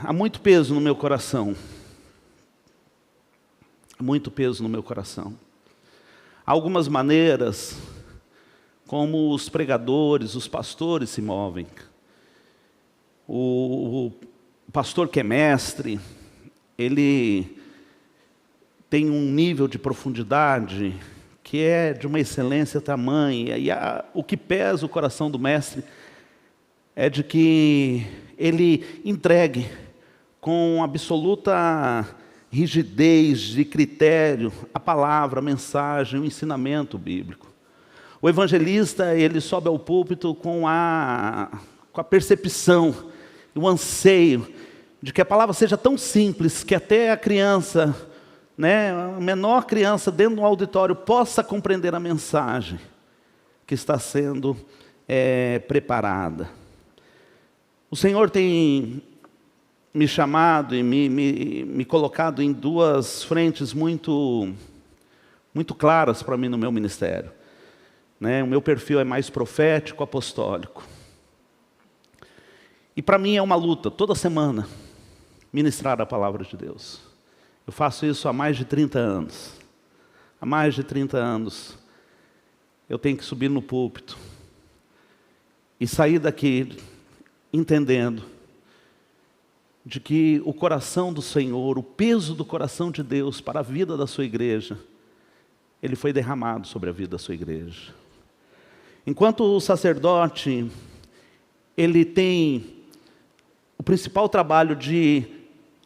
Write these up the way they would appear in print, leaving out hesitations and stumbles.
há muito peso no meu coração. Há muito peso no meu coração. Há algumas maneiras como os pregadores, os pastores se movem. O pastor que é mestre, ele tem um nível de profundidade que é de uma excelência tamanha. E o que pesa o coração do mestre é de que ele entregue com absoluta rigidez de critério a palavra, a mensagem, o ensinamento bíblico. O evangelista, ele sobe ao púlpito com a percepção, o anseio de que a palavra seja tão simples que até a criança, a menor criança dentro do auditório possa compreender a mensagem que está sendo preparada. O Senhor tem me chamado e me colocado em duas frentes muito claras para mim no meu ministério. O meu perfil é mais profético, apostólico. E para mim é uma luta, toda semana, ministrar a palavra de Deus. Eu faço isso há mais de 30 anos. Há mais de 30 anos, eu tenho que subir no púlpito e sair daqui entendendo de que o coração do Senhor, o peso do coração de Deus para a vida da sua igreja, ele foi derramado sobre a vida da sua igreja. Enquanto o sacerdote, ele tem o principal trabalho de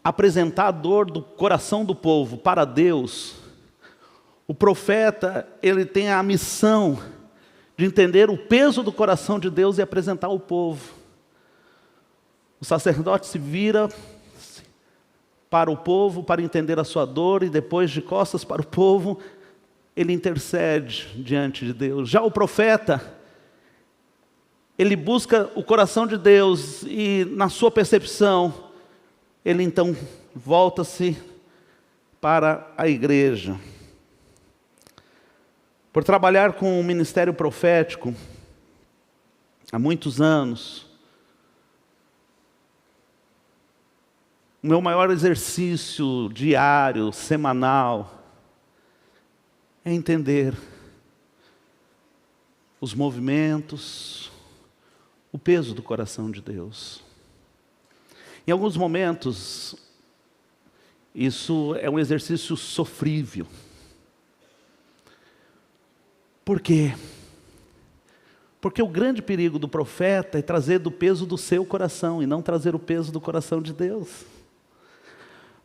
apresentar a dor do coração do povo para Deus, o profeta, ele tem a missão de entender o peso do coração de Deus e apresentar ao povo. O sacerdote se vira para o povo para entender a sua dor e depois de costas para o povo, ele intercede diante de Deus. Já o profeta, ele busca o coração de Deus e na sua percepção, ele então volta-se para a igreja. Por trabalhar com o ministério profético há muitos anos, o meu maior exercício diário, semanal, é entender os movimentos, o peso do coração de Deus. Em alguns momentos, isso é um exercício sofrível. Por quê? Porque o grande perigo do profeta é trazer do peso do seu coração e não trazer o peso do coração de Deus.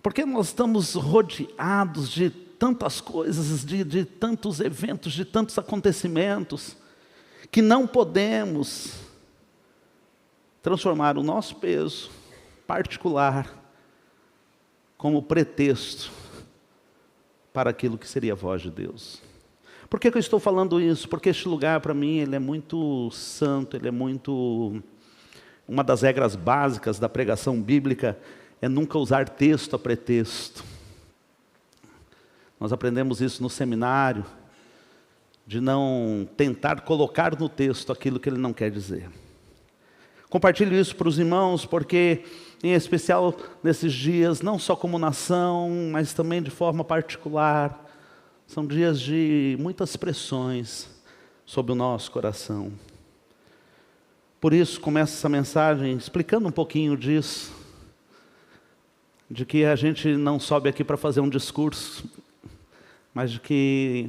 Porque nós estamos rodeados de tantas coisas, de tantos eventos, de tantos acontecimentos, que não podemos transformar o nosso peso particular como pretexto para aquilo que seria a voz de Deus. Por que eu estou falando isso? Porque este lugar para mim ele é muito santo, ele é muito... Uma das regras básicas da pregação bíblica é nunca usar texto a pretexto. Nós aprendemos isso no seminário, de não tentar colocar no texto aquilo que ele não quer dizer. Compartilho isso para os irmãos, porque, em especial nesses dias, não só como nação, mas também de forma particular, são dias de muitas pressões sobre o nosso coração. Por isso, começo essa mensagem explicando um pouquinho disso, de que a gente não sobe aqui para fazer um discurso, mas de que,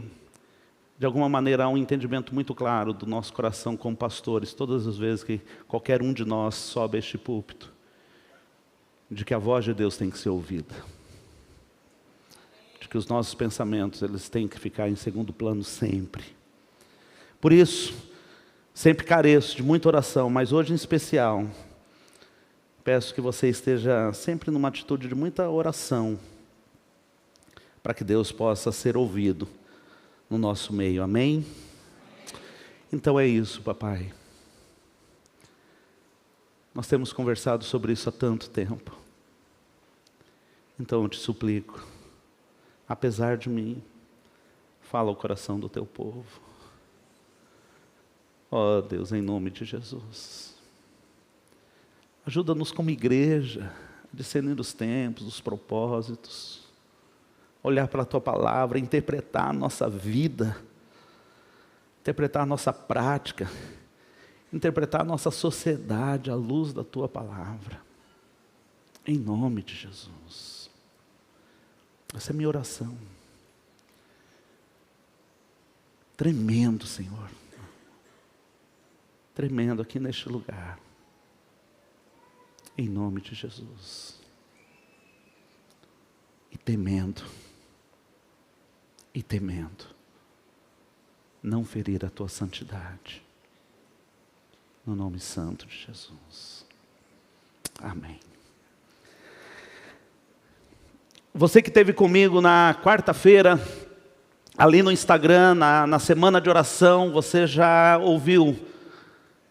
de alguma maneira, há um entendimento muito claro do nosso coração como pastores, todas as vezes que qualquer um de nós sobe a este púlpito, de que a voz de Deus tem que ser ouvida. De que os nossos pensamentos, eles têm que ficar em segundo plano sempre. Por isso, sempre careço de muita oração, mas hoje em especial, peço que você esteja sempre numa atitude de muita oração, para que Deus possa ser ouvido no nosso meio, amém? Então é isso, papai. Nós temos conversado sobre isso há tanto tempo. Então eu te suplico, apesar de mim, fala ao coração do teu povo. Ó Deus, em nome de Jesus. Ajuda-nos como igreja a discernir os tempos, os propósitos, olhar para a Tua palavra, interpretar a nossa vida, interpretar a nossa prática, interpretar a nossa sociedade à luz da Tua palavra. Em nome de Jesus. Essa é a minha oração. Tremendo, Senhor. Tremendo aqui neste lugar. Em nome de Jesus. E temendo. Não ferir a Tua santidade. No nome santo de Jesus. Amém. Você que esteve comigo na quarta-feira, ali no Instagram, na semana de oração, você já ouviu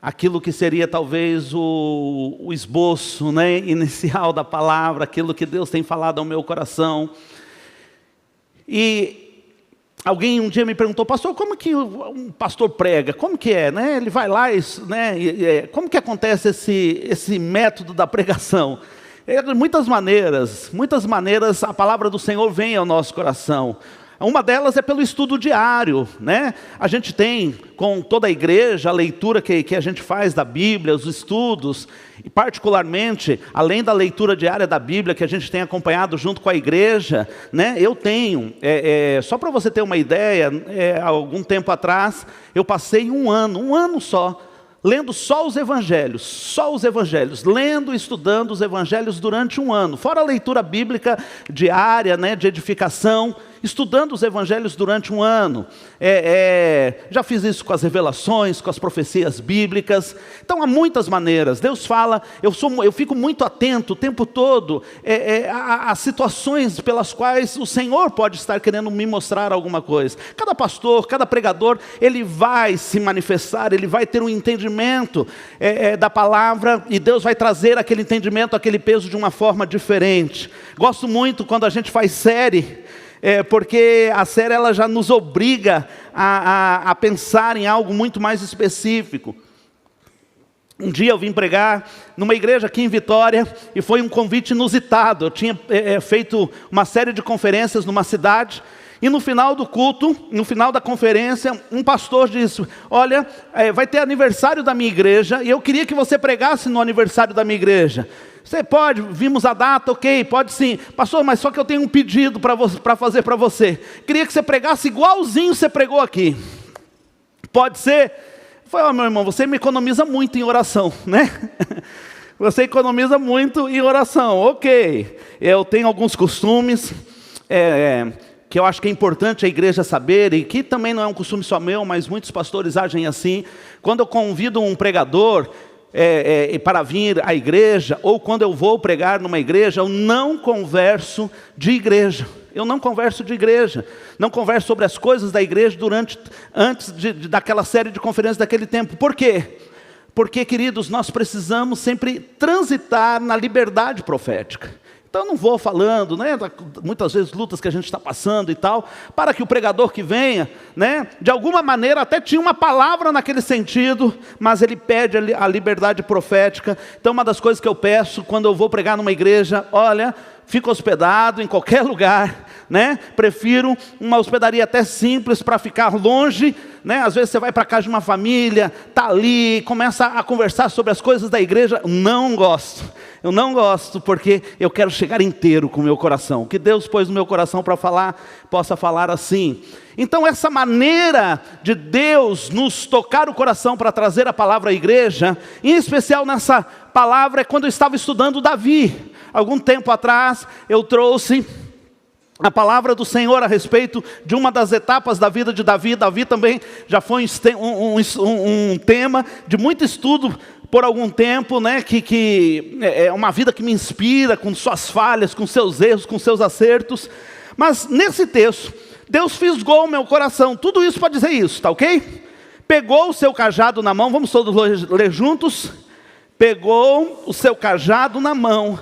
aquilo que seria talvez o esboço, né, inicial da palavra, aquilo que Deus tem falado ao meu coração. E alguém um dia me perguntou: pastor, como que um pastor prega? Como que é, né? Ele vai lá, né? Como que acontece esse método da pregação? De muitas maneiras a palavra do Senhor vem ao nosso coração. Uma delas é pelo estudo diário, né? A gente tem, com toda a igreja, a leitura que a gente faz da Bíblia, os estudos, e particularmente, além da leitura diária da Bíblia, que a gente tem acompanhado junto com a igreja, né? Eu tenho, só para você ter uma ideia, há algum tempo atrás, eu passei um ano só, lendo só os evangelhos, lendo e estudando os evangelhos durante um ano, fora a leitura bíblica diária, né, de edificação, estudando os evangelhos durante um ano. Já fiz isso com as revelações, com as profecias bíblicas. Então há muitas maneiras. Deus fala, eu fico muito atento o tempo todo a situações pelas quais o Senhor pode estar querendo me mostrar alguma coisa. Cada pastor, cada pregador, ele vai se manifestar, ele vai ter um entendimento da palavra, e Deus vai trazer aquele entendimento, aquele peso de uma forma diferente. Gosto muito quando a gente faz série, porque a série ela já nos obriga a pensar em algo muito mais específico. Um dia eu vim pregar numa igreja aqui em Vitória, e foi um convite inusitado. Eu tinha feito uma série de conferências numa cidade, e no final do culto, no final da conferência, um pastor disse: olha, vai ter aniversário da minha igreja, e eu queria que você pregasse no aniversário da minha igreja. Você pode? Vimos a data, ok, pode sim. Pastor, mas só que eu tenho um pedido para fazer para você. Queria que você pregasse igualzinho você pregou aqui. Pode ser? Foi, meu irmão, você me economiza muito em oração, né? Você economiza muito em oração, ok. Eu tenho alguns costumes que eu acho que é importante a igreja saber, e que também não é um costume só meu, mas muitos pastores agem assim. Quando eu convido um pregador para vir à igreja, ou quando eu vou pregar numa igreja, eu não converso de igreja. Não converso sobre as coisas da igreja antes daquela série de conferências daquele tempo. Por quê? Porque, queridos, nós precisamos sempre transitar na liberdade profética. Então eu não vou falando, né, muitas vezes lutas que a gente está passando e tal, para que o pregador que venha, né, de alguma maneira até tinha uma palavra naquele sentido, mas ele pede a liberdade profética. Então uma das coisas que eu peço quando eu vou pregar numa igreja: olha, fico hospedado em qualquer lugar, né? Prefiro uma hospedaria até simples para ficar longe, né? Às vezes você vai para casa de uma família, está ali, começa a conversar sobre as coisas da igreja. Eu não gosto, porque eu quero chegar inteiro com o meu coração. O que Deus pôs no meu coração para falar, possa falar assim. Então essa maneira de Deus nos tocar o coração para trazer a palavra à igreja, em especial nessa palavra, é quando eu estava estudando Davi. Algum tempo atrás eu trouxe a palavra do Senhor a respeito de uma das etapas da vida de Davi. Davi também já foi um tema de muito estudo por algum tempo, né? Que é uma vida que me inspira, com suas falhas, com seus erros, com seus acertos. Mas nesse texto, Deus fisgou o meu coração. Tudo isso para dizer isso, tá ok? Pegou o seu cajado na mão, vamos todos ler juntos. Pegou o seu cajado na mão,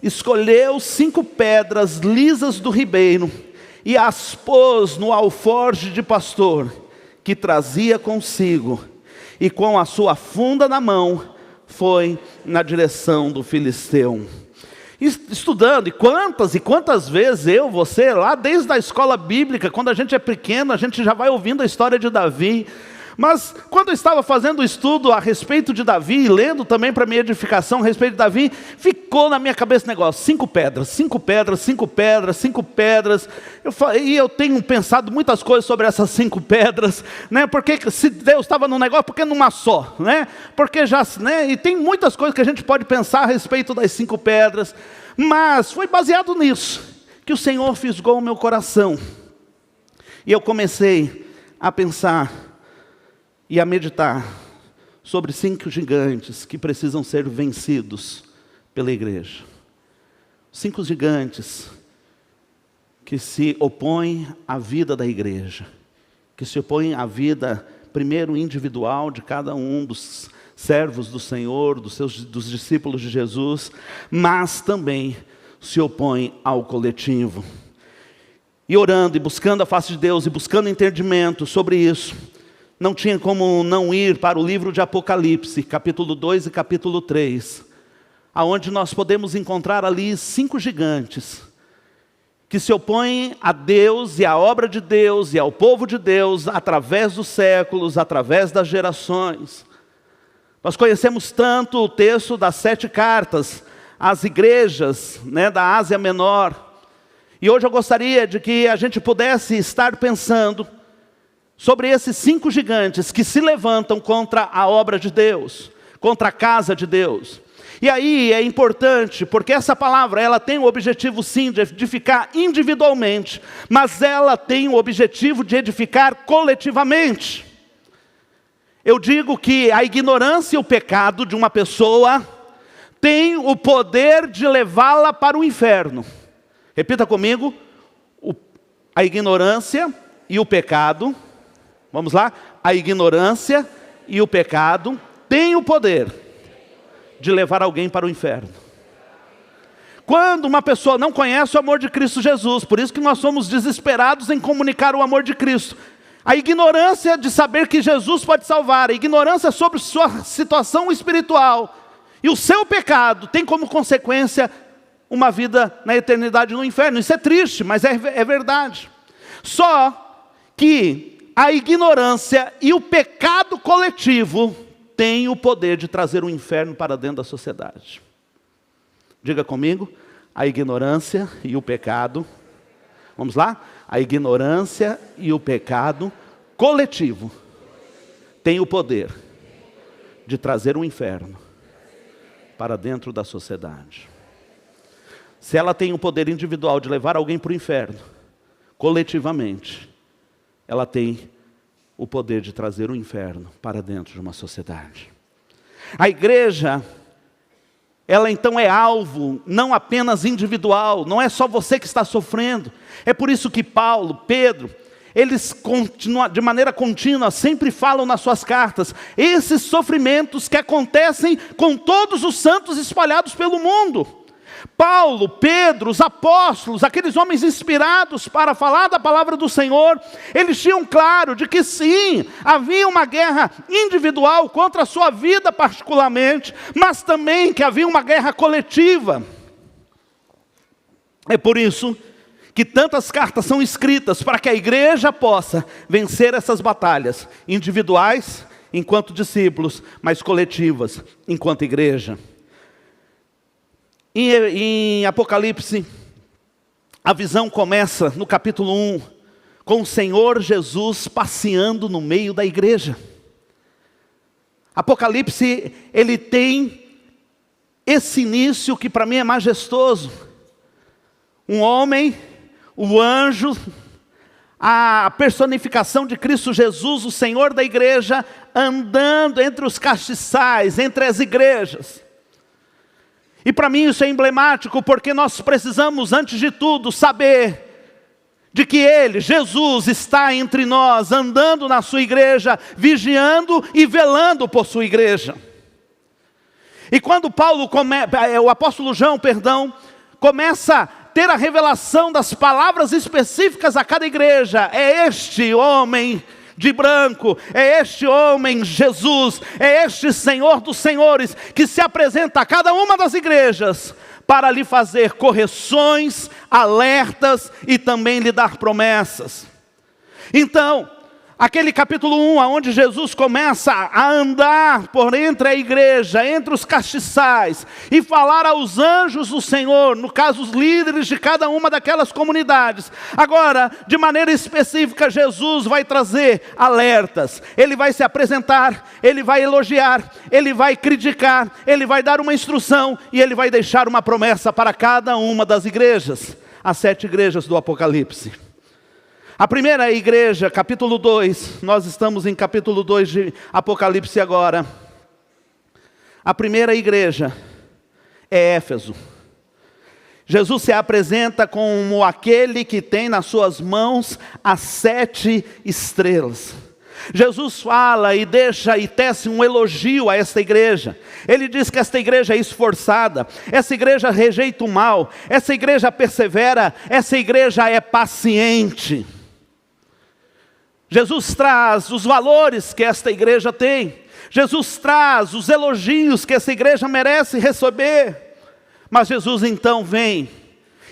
escolheu 5 pedras lisas do ribeiro e as pôs no alforje de pastor que trazia consigo, e com a sua funda na mão foi na direção do filisteu. estudando, e quantas vezes você, lá desde a escola bíblica, quando a gente é pequeno, a gente já vai ouvindo a história de Davi. Mas quando eu estava fazendo o estudo a respeito de Davi, e lendo também para minha edificação a respeito de Davi, ficou na minha cabeça o negócio: 5 pedras, 5 pedras, 5 pedras, 5 pedras. E eu tenho pensado muitas coisas sobre essas 5 pedras, né? Porque se Deus estava num negócio, por que numa só, né? Porque já, né? E tem muitas coisas que a gente pode pensar a respeito das 5 pedras, mas foi baseado nisso que o Senhor fisgou o meu coração. E eu comecei a pensar e a meditar sobre 5 gigantes que precisam ser vencidos pela igreja. 5 gigantes que se opõem à vida da igreja, que se opõem à vida, primeiro, individual de cada um dos servos do Senhor, dos discípulos de Jesus, mas também se opõem ao coletivo. E orando e buscando a face de Deus e buscando entendimento sobre isso, não tinha como não ir para o livro de Apocalipse, capítulo 2 e capítulo 3, aonde nós podemos encontrar ali 5 gigantes, que se opõem a Deus e à obra de Deus e ao povo de Deus, através dos séculos, através das gerações. Nós conhecemos tanto o texto das 7 cartas às igrejas, né, da Ásia Menor, e hoje eu gostaria de que a gente pudesse estar pensando sobre esses 5 gigantes que se levantam contra a obra de Deus, contra a casa de Deus. E aí é importante, porque essa palavra, ela tem o objetivo sim de edificar individualmente, mas ela tem o objetivo de edificar coletivamente. Eu digo que a ignorância e o pecado de uma pessoa tem o poder de levá-la para o inferno. Repita comigo: a ignorância e o pecado. Vamos lá? A ignorância e o pecado têm o poder de levar alguém para o inferno. Quando uma pessoa não conhece o amor de Cristo Jesus, por isso que nós somos desesperados em comunicar o amor de Cristo. A ignorância de saber que Jesus pode salvar, a ignorância sobre sua situação espiritual e o seu pecado tem como consequência uma vida na eternidade no inferno. Isso é triste, mas é verdade. Só que a ignorância e o pecado coletivo têm o poder de trazer o inferno para dentro da sociedade. Diga comigo: a ignorância e o pecado, vamos lá? A ignorância e o pecado coletivo têm o poder de trazer o inferno para dentro da sociedade. Se ela tem o poder individual de levar alguém para o inferno, coletivamente, ela tem o poder de trazer o inferno para dentro de uma sociedade. A igreja, ela então é alvo, não apenas individual, não é só você que está sofrendo. É por isso que Paulo, Pedro, eles de maneira contínua sempre falam nas suas cartas, esses sofrimentos que acontecem com todos os santos espalhados pelo mundo. Paulo, Pedro, os apóstolos, aqueles homens inspirados para falar da palavra do Senhor, eles tinham claro de que sim, havia uma guerra individual contra a sua vida particularmente, mas também que havia uma guerra coletiva. É por isso que tantas cartas são escritas para que a igreja possa vencer essas batalhas individuais enquanto discípulos, mas coletivas enquanto igreja. Em Apocalipse, a visão começa no capítulo 1, com o Senhor Jesus passeando no meio da igreja. Apocalipse, ele tem esse início que para mim é majestoso. Um homem, o anjo, a personificação de Cristo Jesus, o Senhor da igreja, andando entre os castiçais, entre as igrejas. E para mim isso é emblemático, porque nós precisamos, antes de tudo, saber de que Ele, Jesus, está entre nós, andando na sua igreja, vigiando e velando por sua igreja. E quando o apóstolo João, começa a ter a revelação das palavras específicas a cada igreja, é este homem de branco, é este homem Jesus, é este Senhor dos senhores, que se apresenta a cada uma das igrejas, para lhe fazer correções, alertas e também lhe dar promessas. Então, aquele capítulo 1, onde Jesus começa a andar por entre a igreja, entre os castiçais, e falar aos anjos do Senhor, no caso os líderes de cada uma daquelas comunidades. Agora, de maneira específica, Jesus vai trazer alertas, Ele vai se apresentar, Ele vai elogiar, Ele vai criticar, Ele vai dar uma instrução, e Ele vai deixar uma promessa para cada uma das igrejas, as 7 igrejas do Apocalipse. A primeira igreja, capítulo 2, nós estamos em capítulo 2 de Apocalipse agora. A primeira igreja é Éfeso. Jesus se apresenta como aquele que tem nas suas mãos as 7 estrelas. Jesus fala e deixa e tece um elogio a esta igreja. Ele diz que esta igreja é esforçada, essa igreja rejeita o mal, essa igreja persevera, essa igreja é paciente. Jesus traz os valores que esta igreja tem. Jesus traz os elogios que essa igreja merece receber. Mas Jesus então vem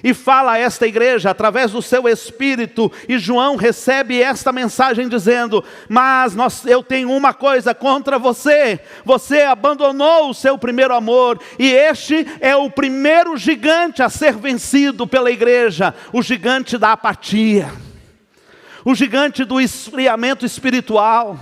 e fala a esta igreja através do seu Espírito. E João recebe esta mensagem dizendo: mas eu tenho uma coisa contra você. Você abandonou o seu primeiro amor. E este é o primeiro gigante a ser vencido pela igreja. O gigante da apatia. O gigante do esfriamento espiritual.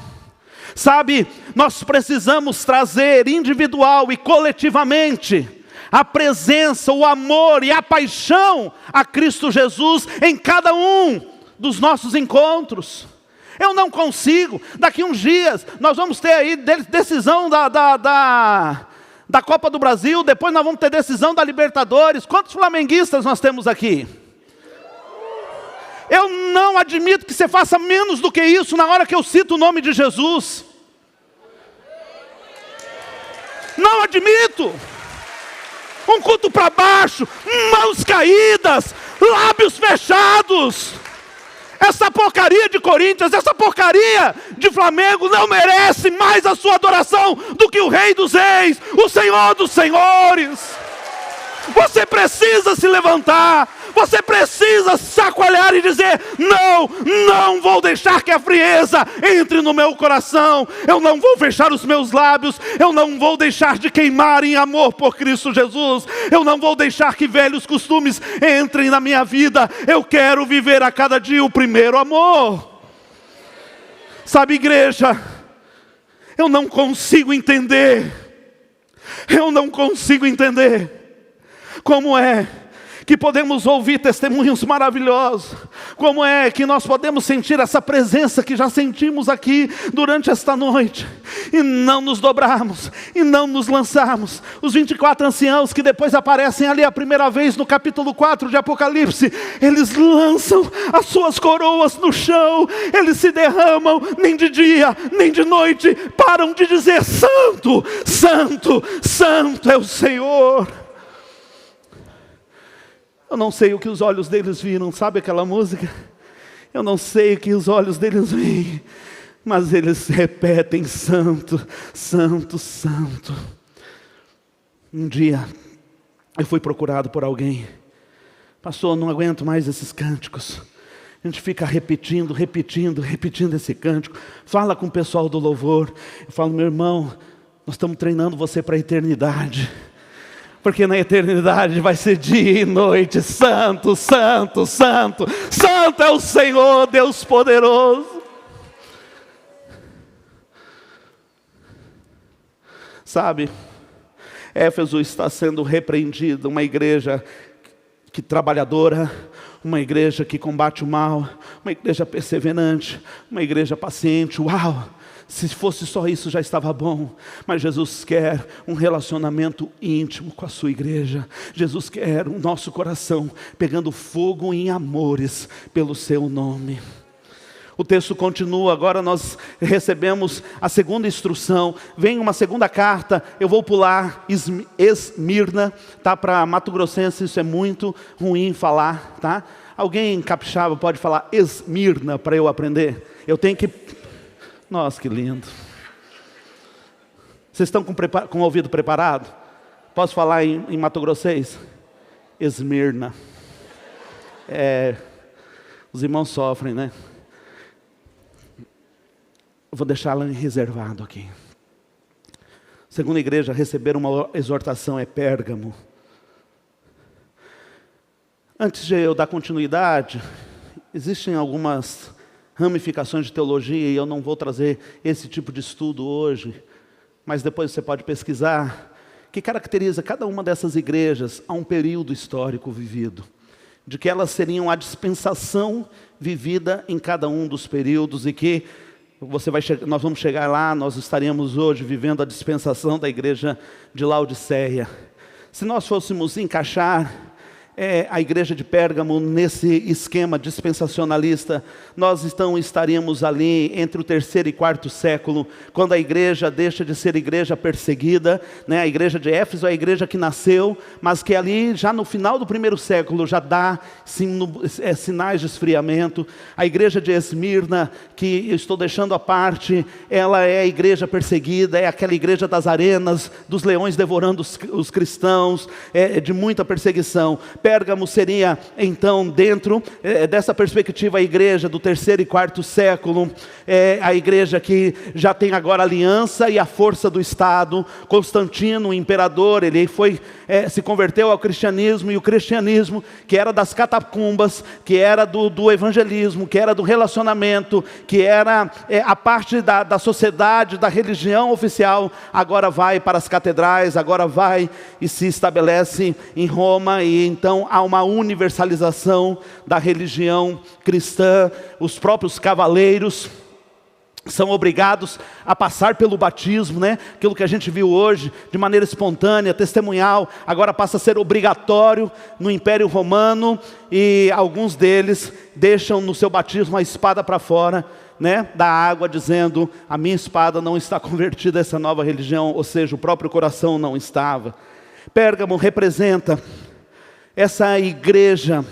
Sabe, nós precisamos trazer individual e coletivamente a presença, o amor e a paixão a Cristo Jesus em cada um dos nossos encontros. Eu não consigo, daqui uns dias nós vamos ter aí decisão da Copa do Brasil, depois nós vamos ter decisão da Libertadores. Quantos flamenguistas nós temos aqui? Eu não admito que você faça menos do que isso na hora que eu cito o nome de Jesus. Não admito. Um culto para baixo, mãos caídas, lábios fechados. Essa porcaria de Corinthians, essa porcaria de Flamengo não merece mais a sua adoração do que o Rei dos Reis, o Senhor dos Senhores. Você precisa se levantar. Você precisa chacoalhar e dizer: não vou deixar que a frieza entre no meu coração. Eu não vou fechar os meus lábios. Eu não vou deixar de queimar em amor por Cristo Jesus. Eu não vou deixar que velhos costumes entrem na minha vida. Eu quero viver a cada dia o primeiro amor. Sabe, igreja, eu não consigo entender. Eu não consigo entender como é que podemos ouvir testemunhos maravilhosos, como é que nós podemos sentir essa presença que já sentimos aqui durante esta noite, e não nos dobrarmos, e não nos lançarmos. Os 24 anciãos que depois aparecem ali a primeira vez no capítulo 4 de Apocalipse, eles lançam as suas coroas no chão, eles se derramam, nem de dia, nem de noite, param de dizer: Santo, Santo, Santo é o Senhor. Eu não sei o que os olhos deles viram, sabe aquela música? Eu não sei o que os olhos deles veem, mas eles repetem: Santo, Santo, Santo. Um dia, eu fui procurado por alguém: pastor, não aguento mais esses cânticos. A gente fica repetindo esse cântico. Fala com o pessoal do louvor. Eu falo: meu irmão, nós estamos treinando você para a eternidade. Porque na eternidade vai ser dia e noite: Santo, Santo, Santo, Santo é o Senhor, Deus poderoso. Sabe, Éfeso está sendo repreendida, uma igreja que trabalhadora, uma igreja que combate o mal, uma igreja perseverante, uma igreja paciente. Uau! Se fosse só isso já estava bom, mas Jesus quer um relacionamento íntimo com a sua igreja. Jesus quer o nosso coração pegando fogo em amores pelo seu nome. O texto continua, agora nós recebemos a segunda instrução. Vem uma segunda carta, eu vou pular Esmirna, tá? Para Mato Grossense isso é muito ruim falar, tá? Alguém capixaba pode falar Esmirna para eu aprender? Eu tenho que... Nossa, que lindo. Vocês estão com o ouvido preparado? Posso falar em Mato Grossense? Esmirna. Os irmãos sofrem, né? Eu vou deixá-la reservado aqui. Segunda igreja a receber uma exortação é Pérgamo. Antes de eu dar continuidade, existem algumas ramificações de teologia, e eu não vou trazer esse tipo de estudo hoje, mas depois você pode pesquisar, que caracteriza cada uma dessas igrejas a um período histórico vivido, de que elas seriam a dispensação vivida em cada um dos períodos, e que nós vamos chegar lá, nós estaremos hoje vivendo a dispensação da igreja de Laodiceia. Se nós fôssemos encaixar a igreja de Pérgamo nesse esquema dispensacionalista, nós estaríamos ali entre o 3º e 4º século, quando a igreja deixa de ser igreja perseguida, né? A igreja de Éfeso é a igreja que nasceu, mas que ali já no final do 1º século já dá sinais de esfriamento. A igreja de Esmirna, que eu estou deixando à parte, ela é a igreja perseguida, é aquela igreja das arenas, dos leões devorando os cristãos, de muita perseguição. Pérgamo seria, então, dentro dessa perspectiva, a igreja do 3º e 4º século, a igreja que já tem agora a aliança e a força do Estado. Constantino, o imperador, ele se converteu ao cristianismo, e o cristianismo, que era das catacumbas, que era do evangelismo, que era do relacionamento, que era a parte da sociedade, da religião oficial, agora vai para as catedrais, agora vai e se estabelece em Roma, e então há uma universalização da religião cristã. Os próprios cavaleiros são obrigados a passar pelo batismo, né? Aquilo que a gente viu hoje, de maneira espontânea, testemunhal, agora passa a ser obrigatório no Império Romano, e alguns deles deixam no seu batismo a espada para fora, né, da água, dizendo: a minha espada não está convertida a essa nova religião, ou seja, o próprio coração não estava. Pérgamo representa essa igreja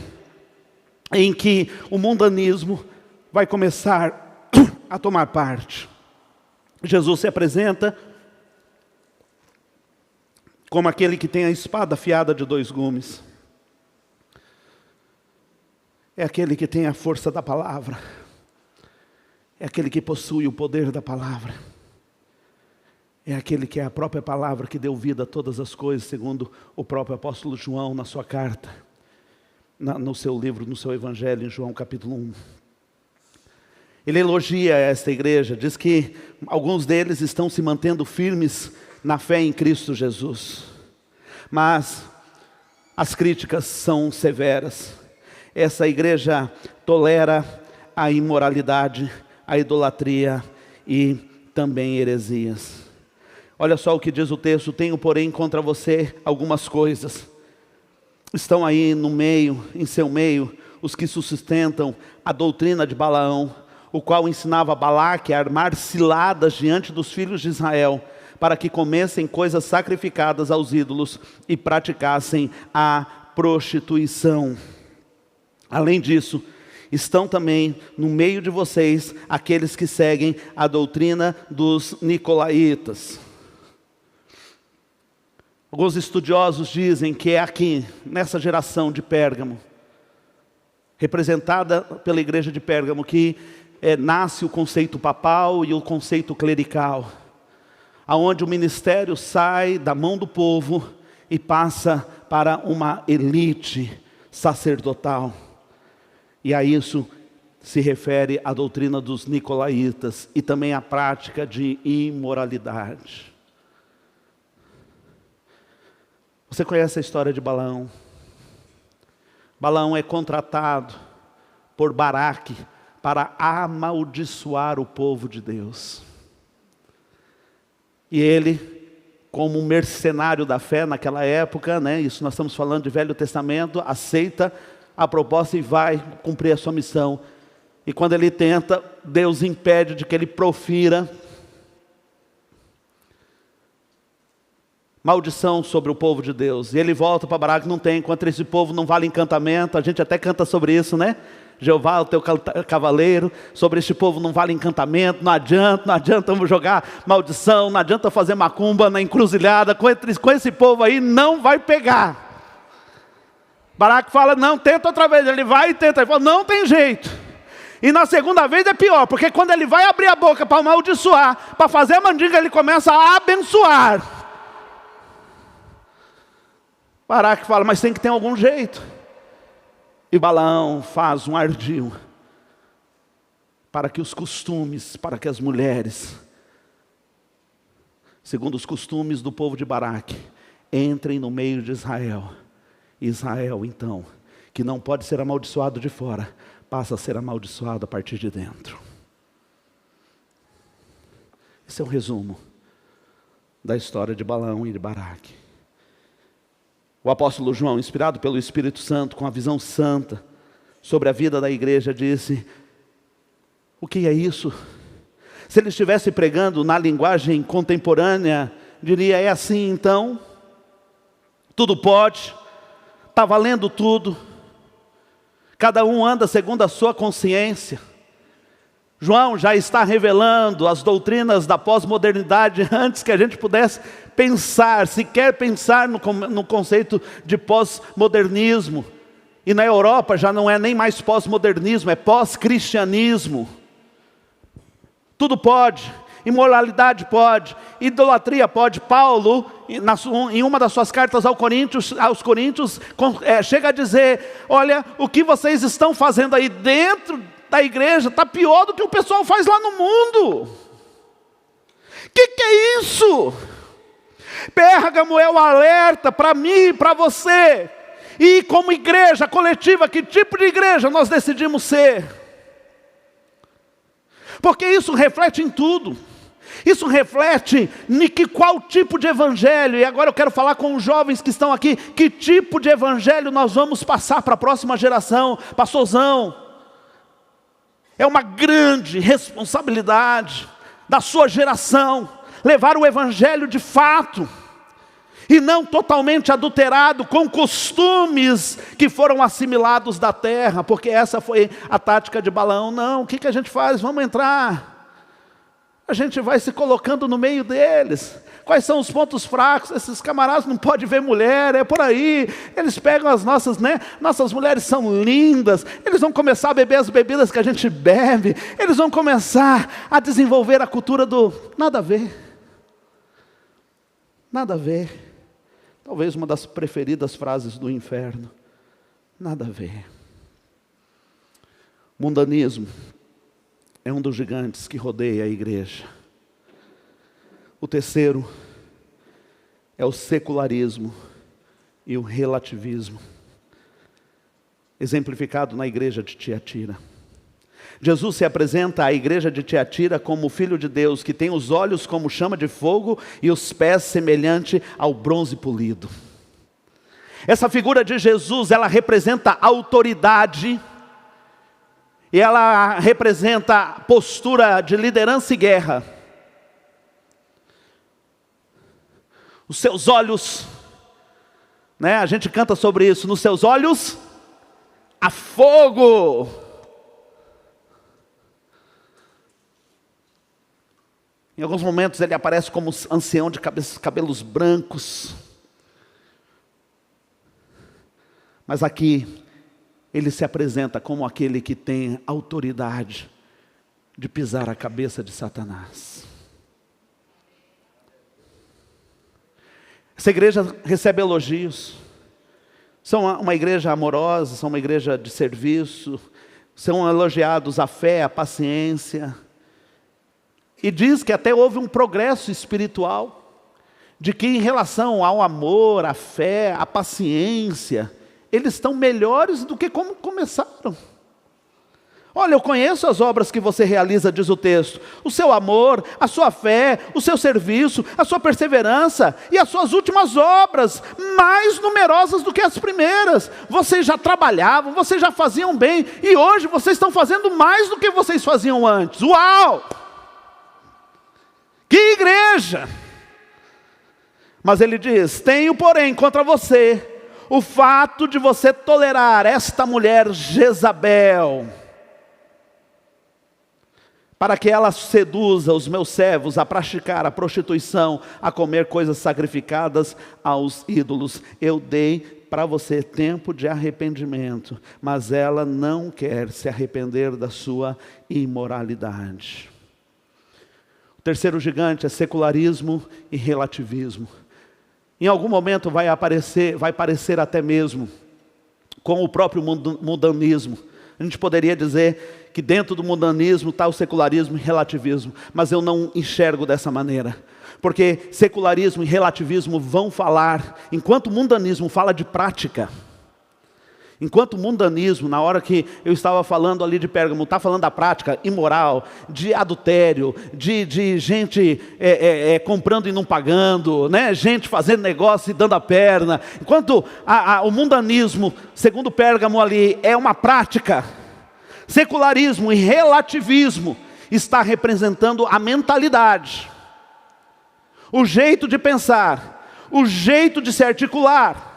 em que o mundanismo vai começar a tomar parte. Jesus se apresenta como aquele que tem a espada afiada de 2 gumes. É aquele que tem a força da palavra. É aquele que possui o poder da palavra. É aquele que é a própria palavra que deu vida a todas as coisas, segundo o próprio apóstolo João na sua carta, no seu livro, no seu evangelho, em João capítulo 1. Ele elogia esta igreja, diz que alguns deles estão se mantendo firmes na fé em Cristo Jesus. Mas as críticas são severas. Essa igreja tolera a imoralidade, a idolatria e também heresias. Olha só o que diz o texto: tenho, porém, contra você algumas coisas. Estão aí no meio, em seu meio, os que sustentam a doutrina de Balaão, o qual ensinava Balaque a armar ciladas diante dos filhos de Israel, para que comessem coisas sacrificadas aos ídolos e praticassem a prostituição. Além disso, estão também no meio de vocês aqueles que seguem a doutrina dos nicolaítas. Alguns estudiosos dizem que é aqui, nessa geração de Pérgamo, representada pela igreja de Pérgamo, que nasce o conceito papal e o conceito clerical, aonde o ministério sai da mão do povo e passa para uma elite sacerdotal. E a isso se refere a doutrina dos nicolaítas e também a prática de imoralidade. Você conhece a história de Balaão? Balaão é contratado por Baraque para amaldiçoar o povo de Deus. E ele, como um mercenário da fé naquela época, né, isso nós estamos falando de Velho Testamento, aceita a proposta e vai cumprir a sua missão. E quando ele tenta, Deus impede de que ele profira maldição sobre o povo de Deus. E ele volta para Baraque: não tem, contra esse povo não vale encantamento. A gente até canta sobre isso, né? Jeová, o teu cavaleiro, sobre este povo não vale encantamento, não adianta vamos jogar maldição, não adianta fazer macumba na encruzilhada, com esse povo aí não vai pegar. Baraque fala, não, tenta outra vez. Ele vai e tenta. Ele fala, não tem jeito. E na segunda vez é pior, porque quando ele vai abrir a boca para amaldiçoar, para fazer a mandinga, ele começa a abençoar. Baraque fala, mas tem que ter algum jeito. E Balaão faz um ardil para que os costumes, para que as mulheres, segundo os costumes do povo de Baraque, entrem no meio de Israel. Israel, então, que não pode ser amaldiçoado de fora, passa a ser amaldiçoado a partir de dentro. Esse é um resumo da história de Balaão e de Baraque. O apóstolo João, inspirado pelo Espírito Santo, com a visão santa sobre a vida da igreja, disse, o que é isso? Se ele estivesse pregando na linguagem contemporânea, diria, é assim então, tudo pode, está valendo tudo, cada um anda segundo a sua consciência. João já está revelando as doutrinas da pós-modernidade antes que a gente pudesse pensar, sequer pensar no conceito de pós-modernismo. E na Europa já não é nem mais pós-modernismo, é pós-cristianismo. Tudo pode, imoralidade pode, idolatria pode. Paulo, em uma das suas cartas aos Coríntios, chega a dizer, olha, o que vocês estão fazendo aí dentro da igreja está pior do que o pessoal faz lá no mundo. O que é isso? Pérgamo é o alerta para mim e para você. E como igreja coletiva, que tipo de igreja nós decidimos ser? Porque isso reflete em tudo. Isso reflete em qual tipo de evangelho. E agora eu quero falar com os jovens que estão aqui. Que tipo de evangelho nós vamos passar para a próxima geração? Pastorzão, é uma grande responsabilidade da sua geração levar o evangelho de fato, e não totalmente adulterado com costumes que foram assimilados da terra, porque essa foi a tática de Balaão. Não, o que a gente faz? Vamos entrar. A gente vai se colocando no meio deles. Quais são os pontos fracos? Esses camaradas não podem ver mulher, é por aí. Eles pegam as nossas, nossas mulheres são lindas. Eles vão começar a beber as bebidas que a gente bebe. Eles vão começar a desenvolver a cultura do nada a ver. Nada a ver. Talvez uma das preferidas frases do inferno. Nada a ver. Mundanismo é um dos gigantes que rodeia a igreja. O terceiro é o secularismo e o relativismo, exemplificado na igreja de Tiatira. Jesus se apresenta à igreja de Tiatira como o Filho de Deus, que tem os olhos como chama de fogo e os pés semelhante ao bronze polido. Essa figura de Jesus, ela representa autoridade, e ela representa postura de liderança e guerra. Os seus olhos, a gente canta sobre isso, nos seus olhos há fogo. Em alguns momentos ele aparece como ancião de cabelos brancos. Mas aqui ele se apresenta como aquele que tem autoridade de pisar a cabeça de Satanás. Essa igreja recebe elogios. São uma igreja amorosa, são uma igreja de serviço. São elogiados a fé, a paciência. E diz que até houve um progresso espiritual, de que em relação ao amor, à fé, à paciência, eles estão melhores do que como começaram. Olha, eu conheço as obras que você realiza, diz o texto. O seu amor, a sua fé, o seu serviço, a sua perseverança e as suas últimas obras, mais numerosas do que as primeiras. Vocês já trabalhavam, vocês já faziam bem, e hoje vocês estão fazendo mais do que vocês faziam antes. Uau! Que igreja! Mas ele diz, tenho porém contra você o fato de você tolerar esta mulher Jezabel, para que ela seduza os meus servos a praticar a prostituição, a comer coisas sacrificadas aos ídolos. Eu dei para você tempo de arrependimento, mas ela não quer se arrepender da sua imoralidade. O terceiro gigante é secularismo e relativismo. Em algum momento vai parecer até mesmo com o próprio mundanismo. A gente poderia dizer que dentro do mundanismo está o secularismo e relativismo, mas eu não enxergo dessa maneira. Porque secularismo e relativismo vão falar, enquanto o mundanismo fala de prática, enquanto o mundanismo, na hora que eu estava falando ali de Pérgamo, está falando da prática imoral, de adultério, de gente comprando e não pagando, né? Gente fazendo negócio e dando a perna. Enquanto o mundanismo, segundo Pérgamo ali, é uma prática, secularismo e relativismo está representando a mentalidade, o jeito de pensar, o jeito de se articular.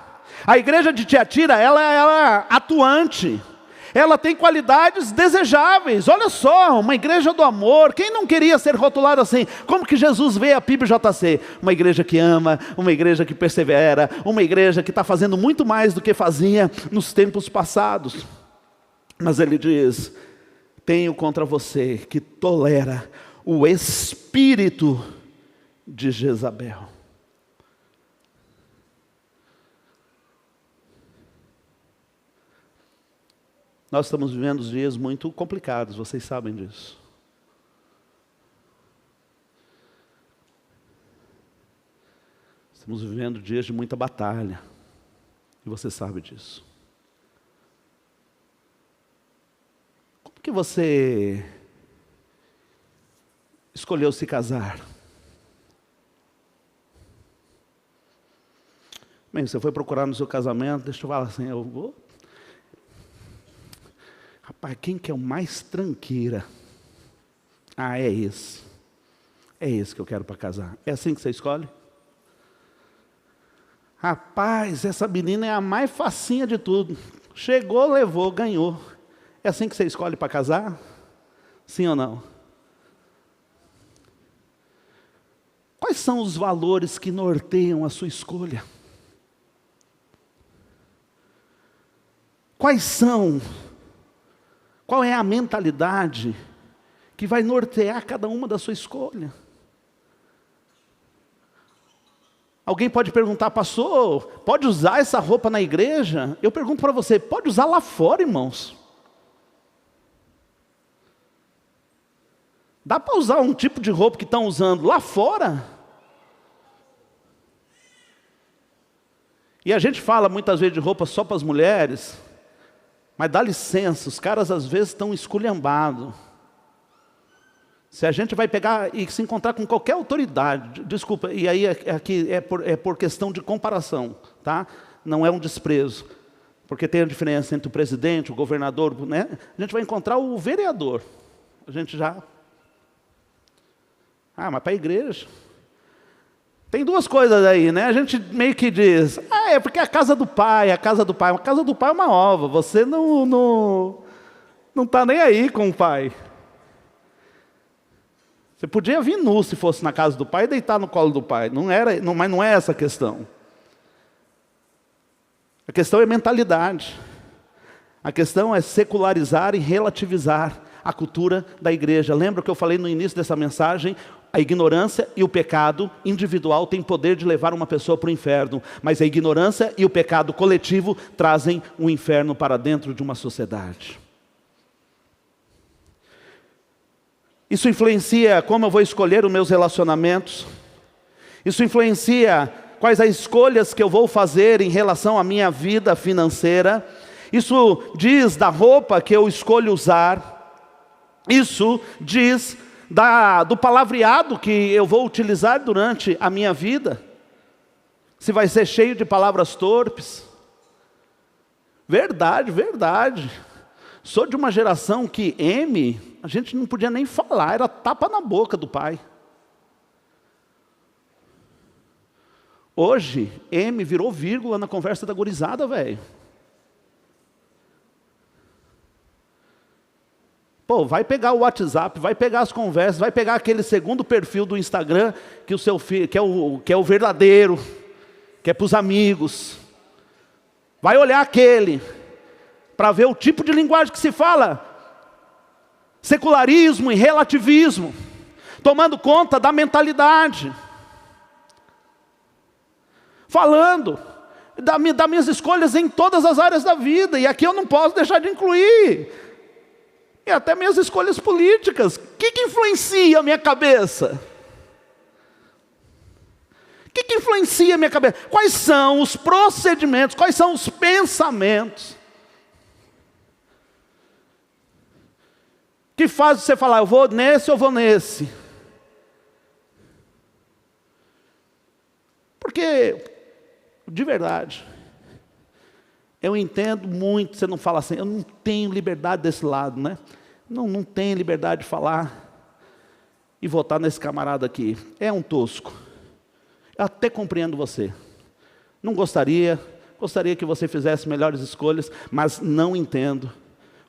A igreja de Tiatira, ela é atuante, ela tem qualidades desejáveis. Olha só, uma igreja do amor. Quem não queria ser rotulado assim? Como que Jesus vê a PIBJC? Uma igreja que ama, uma igreja que persevera, uma igreja que está fazendo muito mais do que fazia nos tempos passados. Mas ele diz: tenho contra você que tolera o espírito de Jezabel. Nós estamos vivendo dias muito complicados, vocês sabem disso. Estamos vivendo dias de muita batalha, e você sabe disso. Como que você escolheu se casar? Bem, você foi procurar no seu casamento, deixa eu falar assim, eu vou... Rapaz, quem que é o mais tranqueira? Ah, é esse. É esse que eu quero para casar. É assim que você escolhe? Rapaz, essa menina é a mais facinha de tudo. Chegou, levou, ganhou. É assim que você escolhe para casar? Sim ou não? Quais são os valores que norteiam a sua escolha? Qual é a mentalidade que vai nortear cada uma da sua escolha? Alguém pode perguntar: pastor, pode usar essa roupa na igreja? Eu pergunto para você: pode usar lá fora, irmãos? Dá para usar um tipo de roupa que estão usando lá fora? E a gente fala muitas vezes de roupa só para as mulheres, mas dá licença, os caras às vezes estão esculhambados. Se a gente vai pegar e se encontrar com qualquer autoridade, desculpa, e aí aqui é por questão de comparação, tá? Não é um desprezo, porque tem a diferença entre o presidente, o governador, né? A gente vai encontrar o vereador, a gente já... mas para a igreja... Tem duas coisas aí, né? A gente meio que diz: é porque a casa do pai. A casa do pai é uma ova. Você não está nem aí com o pai. Você podia vir nu se fosse na casa do pai e deitar no colo do pai. Mas não é essa a questão. A questão é mentalidade. A questão é secularizar e relativizar a cultura da igreja. Lembra que eu falei no início dessa mensagem? A ignorância e o pecado individual têm poder de levar uma pessoa para o inferno, mas a ignorância e o pecado coletivo trazem o inferno para dentro de uma sociedade. Isso influencia como eu vou escolher os meus relacionamentos. Isso influencia quais as escolhas que eu vou fazer em relação à minha vida financeira. Isso diz da roupa que eu escolho usar. Isso diz do palavreado que eu vou utilizar durante a minha vida. Se vai ser cheio de palavras torpes. Verdade, verdade. Sou de uma geração que a gente não podia nem falar, era tapa na boca do pai. Hoje, virou vírgula na conversa da gurizada, velho. Pô, vai pegar o WhatsApp, vai pegar as conversas, vai pegar aquele segundo perfil do Instagram, que o seu filho, que é o verdadeiro, que é para os amigos. vai olhar aquele, para ver o tipo de linguagem que se fala. Secularismo e relativismo, tomando conta da falando das minhas escolhas em todas as áreas da vida, e aqui eu não posso deixar de incluir, e até minhas escolhas políticas. O que influencia a minha cabeça? O que influencia a minha cabeça? Quais são os procedimentos, quais são os pensamentos que faz você falar, eu vou nesse ou vou nesse? Porque, de verdade, eu entendo muito, você não fala assim, eu não tenho liberdade desse lado, né? Não tenho liberdade de falar e votar nesse camarada aqui. É um tosco. Eu até compreendo você. Não gostaria que você fizesse melhores escolhas, mas não entendo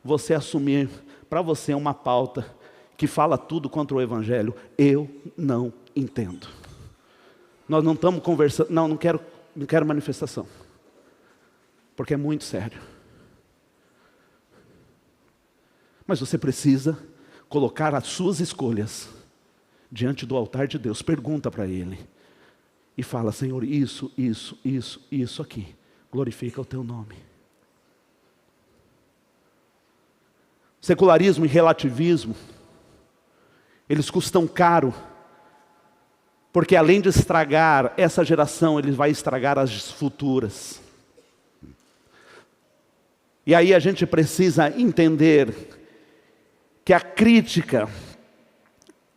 você assumir para você uma pauta que fala tudo contra o Evangelho. Eu não entendo. Nós não estamos conversando, não quero manifestação, porque é muito sério. Mas você precisa colocar as suas escolhas diante do altar de Deus. Pergunta para Ele e fala, Senhor, isso aqui, glorifica o Teu nome. Secularismo e relativismo, eles custam caro, porque além de estragar essa geração, ele vai estragar as futuras. E aí a gente precisa entender que a crítica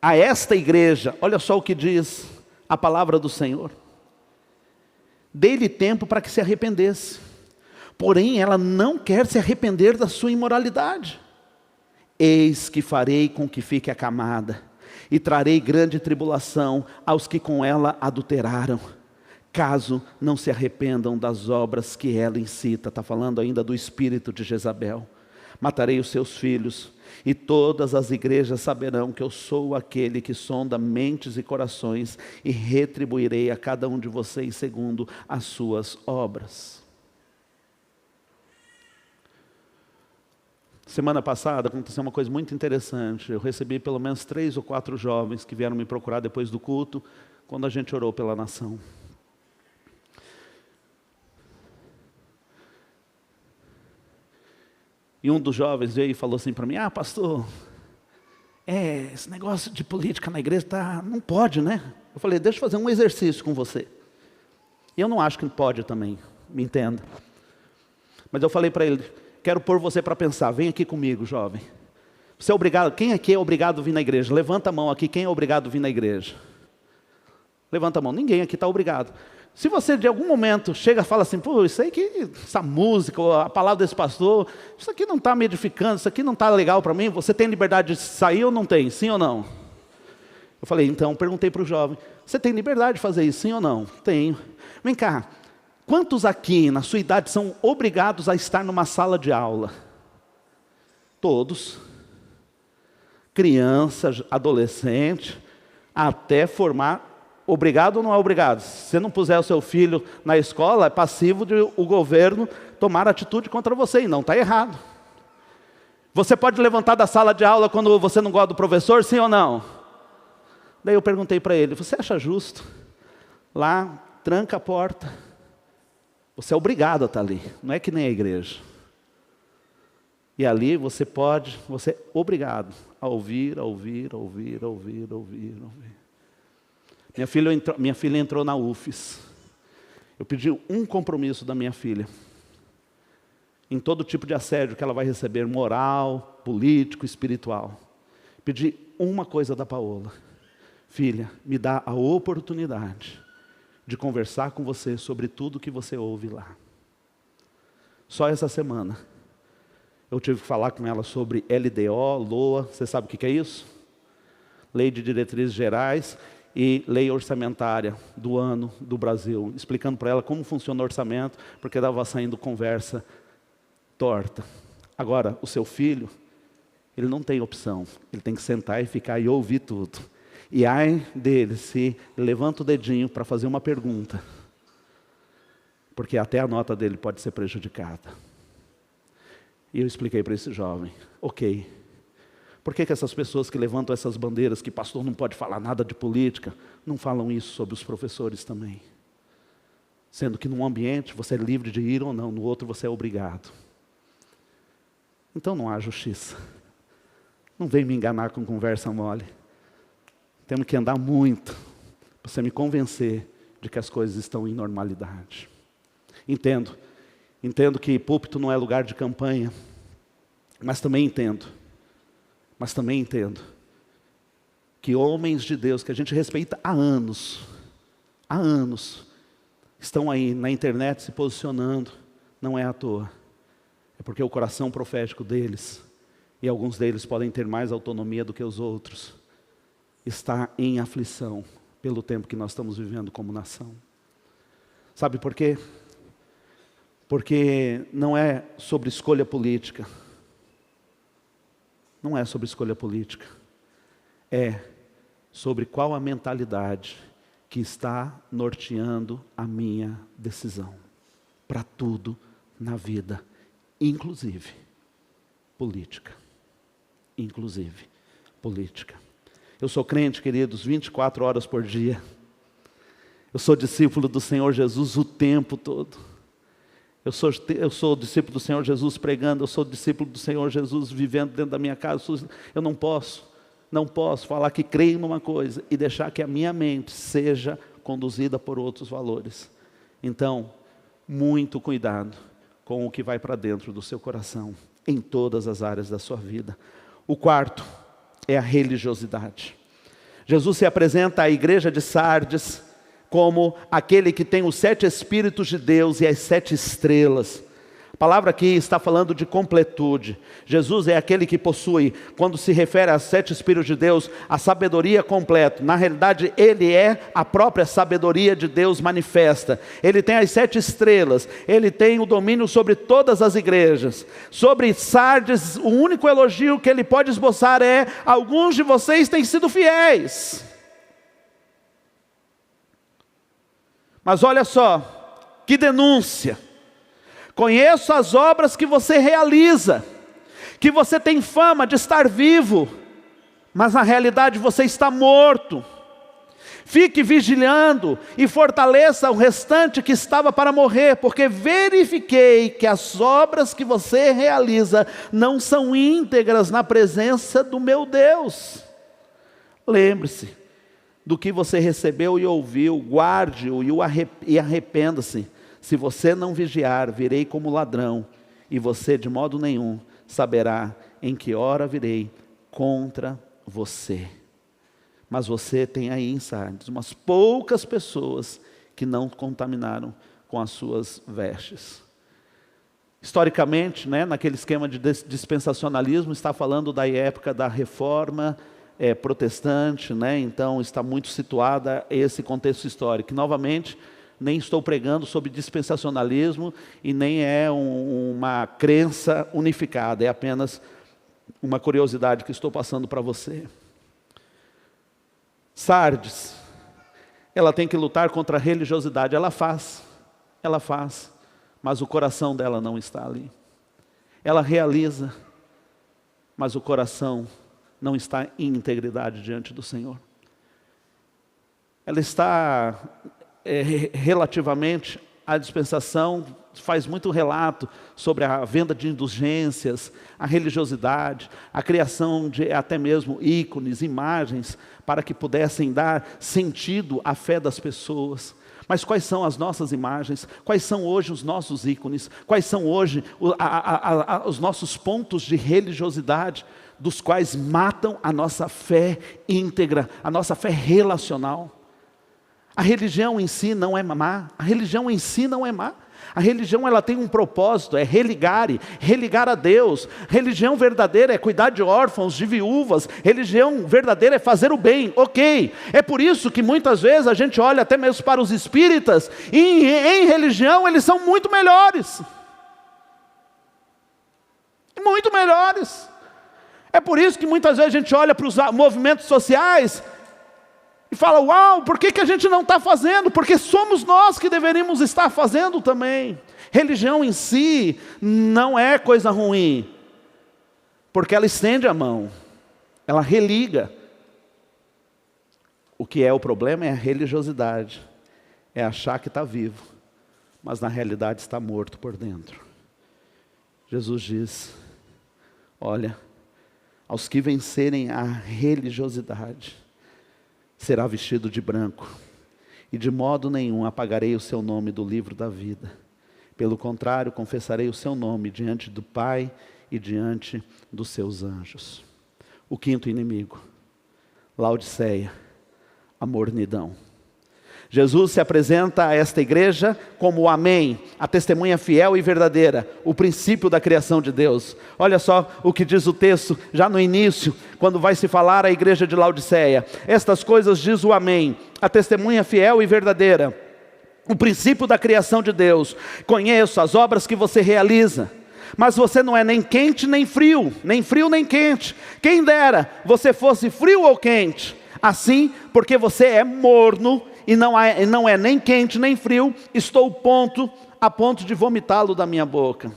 a esta igreja, olha só o que diz a palavra do Senhor. Dei-lhe tempo para que se arrependesse, porém ela não quer se arrepender da sua imoralidade. Eis que farei com que fique acamada, e trarei grande tribulação aos que com ela adulteraram, caso não se arrependam das obras que ela incita. Está falando ainda do espírito de Jezabel. Matarei os seus filhos, e todas as igrejas saberão que eu sou aquele que sonda mentes e corações, e retribuirei a cada um de vocês segundo as suas obras. Semana passada aconteceu uma coisa muito interessante. Eu recebi pelo menos 3 ou 4 jovens que vieram me procurar depois do culto, quando a gente orou pela nação. E um dos jovens veio e falou assim para mim, pastor, esse negócio de política na igreja não pode, né? Eu falei, deixa eu fazer um exercício com você. E eu não acho que pode também, me entenda. Mas eu falei para ele, quero pôr você para pensar, vem aqui comigo, jovem. Você é obrigado, quem aqui é obrigado a vir na igreja? Levanta a mão aqui, quem é obrigado a vir na igreja? Levanta a mão, ninguém aqui está obrigado. Se você de algum momento chega e fala assim, isso aí que, essa música, ou a palavra desse pastor, isso aqui não está me edificando, isso aqui não está legal para mim, você tem liberdade de sair ou não tem? Sim ou não? Eu falei, então, perguntei para o jovem, você tem liberdade de fazer isso, sim ou não? Tenho. Vem cá, quantos aqui na sua idade são obrigados a estar numa sala de aula? Todos. Criança, adolescente, até formar. Obrigado ou não é obrigado? Se você não puser o seu filho na escola, é passivo de o governo tomar atitude contra você, e não está errado. Você pode levantar da sala de aula quando você não gosta do professor, sim ou não? Daí eu perguntei para ele, você acha justo? Lá, tranca a porta. Você é obrigado a estar ali, não é que nem a igreja. E ali você é obrigado a ouvir. Minha filha entrou na UFES. Eu pedi um compromisso da minha filha. Em todo tipo de assédio que ela vai receber, moral, político, espiritual. Pedi uma coisa da Paola. Filha, me dá a oportunidade de conversar com você sobre tudo que você ouve lá. Só essa semana, eu tive que falar com ela sobre LDO, LOA, você sabe o que é isso? Lei de Diretrizes Gerais e lei orçamentária do ano do Brasil, explicando para ela como funciona o orçamento, porque estava saindo conversa torta. Agora, o seu filho, ele não tem opção, ele tem que sentar e ficar e ouvir tudo. E ai dele se levanta o dedinho para fazer uma pergunta. porque até a nota dele pode ser prejudicada. E eu expliquei para esse jovem, ok, por que essas pessoas que levantam essas bandeiras, que pastor não pode falar nada de política, não falam isso sobre os professores também? Sendo que num ambiente você é livre de ir ou não, no outro você é obrigado. Então não há justiça. Não vem me enganar com conversa mole. Temos que andar muito para você me convencer de que as coisas estão em normalidade. Entendo que púlpito não é lugar de campanha, mas também entendo que homens de Deus, que a gente respeita há anos, estão aí na internet se posicionando, não é à toa. É porque o coração profético deles, e alguns deles podem ter mais autonomia do que os outros, está em aflição pelo tempo que nós estamos vivendo como nação. Sabe por quê? Porque não é sobre escolha política. Não é sobre escolha política. É sobre qual a mentalidade que está norteando a minha decisão. Para tudo na vida, inclusive política. Inclusive política. Eu sou crente, queridos, 24 horas por dia. Eu sou discípulo do Senhor Jesus o tempo todo. Eu sou discípulo do Senhor Jesus pregando, eu sou discípulo do Senhor Jesus vivendo dentro da minha casa. Eu não posso falar que creio numa coisa e deixar que a minha mente seja conduzida por outros valores. Então, muito cuidado com o que vai para dentro do seu coração, em todas as áreas da sua vida. O quarto é a religiosidade. Jesus se apresenta à igreja de Sardes como aquele que tem os 7 Espíritos de Deus e as 7 estrelas. A palavra aqui está falando de completude. Jesus é aquele que possui, quando se refere aos 7 Espíritos de Deus, a sabedoria completa. Na realidade, Ele é a própria sabedoria de Deus manifesta. Ele tem as 7 estrelas, Ele tem o domínio sobre todas as igrejas. Sobre Sardes, o único elogio que Ele pode esboçar é: alguns de vocês têm sido fiéis. Mas olha só, que denúncia. Conheço as obras que você realiza, que você tem fama de estar vivo, mas na realidade você está morto. Fique vigilando e fortaleça o restante que estava para morrer, porque verifiquei que as obras que você realiza não são íntegras na presença do meu Deus. Lembre-se do que você recebeu e ouviu, guarde-o e arrependa-se. Se você não vigiar, virei como ladrão, e você de modo nenhum saberá em que hora virei contra você. Mas você tem aí em Sardes umas poucas pessoas que não contaminaram com as suas vestes. Historicamente, naquele esquema de dispensacionalismo, está falando da época da reforma protestante, então está muito situada esse contexto histórico. Novamente, nem estou pregando sobre dispensacionalismo e nem é uma crença unificada, é apenas uma curiosidade que estou passando para você. Sardes, ela tem que lutar contra a religiosidade, ela faz, mas o coração dela não está ali. Ela realiza, mas o coração não está em integridade diante do Senhor. Ela está, relativamente à dispensação, faz muito relato sobre a venda de indulgências, a religiosidade, a criação de até mesmo ícones, imagens, para que pudessem dar sentido à fé das pessoas. Mas quais são as nossas imagens? Quais são hoje os nossos ícones? Quais são hoje os nossos pontos de religiosidade, dos quais matam a nossa fé íntegra, a nossa fé relacional? A religião em si não é má. A religião em si não é má. A religião, ela tem um propósito, é religar a Deus. Religião verdadeira é cuidar de órfãos, de viúvas. Religião verdadeira é fazer o bem, ok. É por isso que muitas vezes a gente olha até mesmo para os espíritas, e em religião eles são muito melhores. Muito melhores. É por isso que muitas vezes a gente olha para os movimentos sociais, E fala, uau, por que a gente não está fazendo? Porque somos nós que deveríamos estar fazendo também. Religião em si não é coisa ruim, porque ela estende a mão, ela religa. O que é o problema é a religiosidade, é achar que está vivo, mas na realidade está morto por dentro. Jesus diz, olha, aos que vencerem a religiosidade, será vestido de branco, e de modo nenhum apagarei o seu nome do livro da vida. Pelo contrário, confessarei o seu nome diante do Pai e diante dos seus anjos. O quinto inimigo, Laodiceia, a mornidão. Jesus se apresenta a esta igreja como o Amém, a testemunha fiel e verdadeira, o princípio da criação de Deus. Olha só o que diz o texto, já no início, quando vai se falar à igreja de Laodiceia. Estas coisas diz o Amém, a testemunha fiel e verdadeira, o princípio da criação de Deus. Conheço as obras que você realiza, mas você não é nem quente nem frio nem quente. Quem dera você fosse frio ou quente. Assim, porque você é morno e não é nem quente nem frio, estou a ponto de vomitá-lo da minha boca.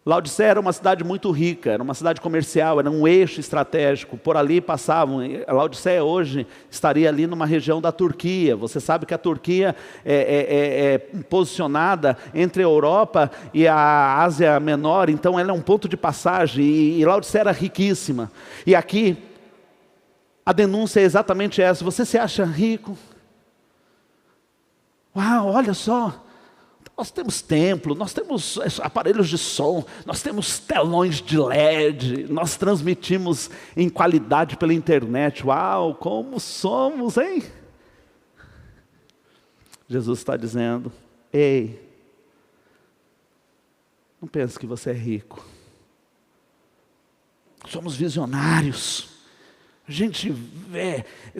Laodiceia era uma cidade muito rica, era uma cidade comercial, era um eixo estratégico, por ali passavam. Laodiceia hoje estaria ali numa região da Turquia. Você sabe que a Turquia é posicionada entre a Europa e a Ásia Menor, então ela é um ponto de passagem, e Laodiceia era riquíssima. E aqui, a denúncia é exatamente essa, você se acha rico? Uau, olha só! Nós temos templo, nós temos aparelhos de som, nós temos telões de LED, nós transmitimos em qualidade pela internet. Uau, como somos, hein? Jesus está dizendo, ei, não pense que você é rico. Somos visionários. A gente